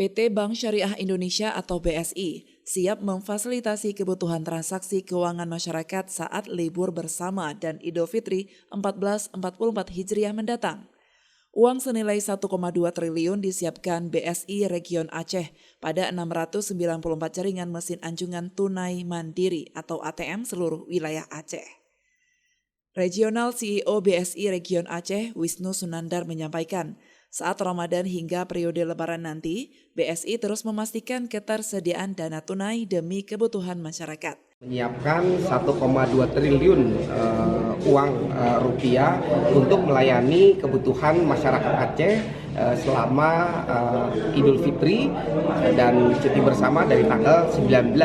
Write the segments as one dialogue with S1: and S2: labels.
S1: PT Bank Syariah Indonesia atau BSI siap memfasilitasi kebutuhan transaksi keuangan masyarakat saat libur bersama dan Idul Fitri 1444 Hijriah mendatang. Uang senilai 1,2 triliun disiapkan BSI Region Aceh pada 694 jaringan mesin anjungan tunai mandiri atau ATM seluruh wilayah Aceh. Regional CEO BSI Region Aceh, Wisnu Sunandar menyampaikan, saat Ramadan hingga periode Lebaran nanti, BSI terus memastikan ketersediaan dana tunai demi kebutuhan masyarakat.
S2: Menyiapkan 1,2 triliun uang rupiah untuk melayani kebutuhan masyarakat Aceh selama Idul Fitri dan cuti bersama dari tanggal 19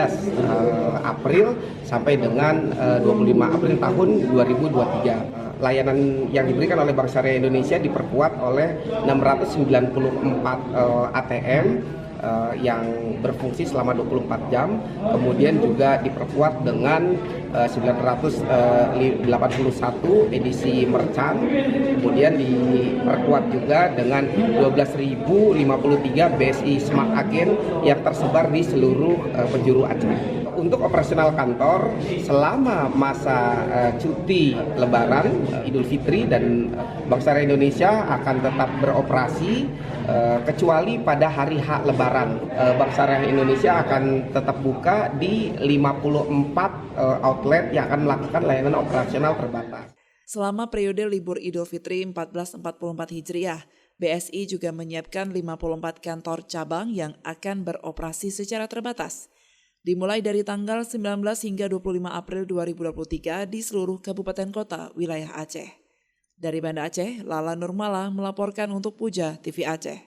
S2: April sampai dengan 25 April tahun 2023. Layanan yang diberikan oleh Bank Syariah Indonesia diperkuat oleh 694 ATM yang berfungsi selama 24 jam, kemudian juga diperkuat dengan 981 edisi merchant, kemudian diperkuat juga dengan 12.053 BSI Smart Agent yang tersebar di seluruh penjuru Aceh. Untuk operasional kantor selama masa cuti Lebaran, Idul Fitri dan Bank Syariah Indonesia akan tetap beroperasi kecuali pada hari H Lebaran. Bank Syariah Indonesia akan tetap buka di 54 outlet yang akan melakukan layanan operasional terbatas.
S1: Selama periode libur Idul Fitri 1444 Hijriah, BSI juga menyiapkan 54 kantor cabang yang akan beroperasi secara terbatas. Dimulai dari tanggal 19 hingga 25 April 2023 di seluruh kabupaten kota wilayah Aceh. Dari Banda Aceh, Lala Nurmala melaporkan untuk Puja TV Aceh.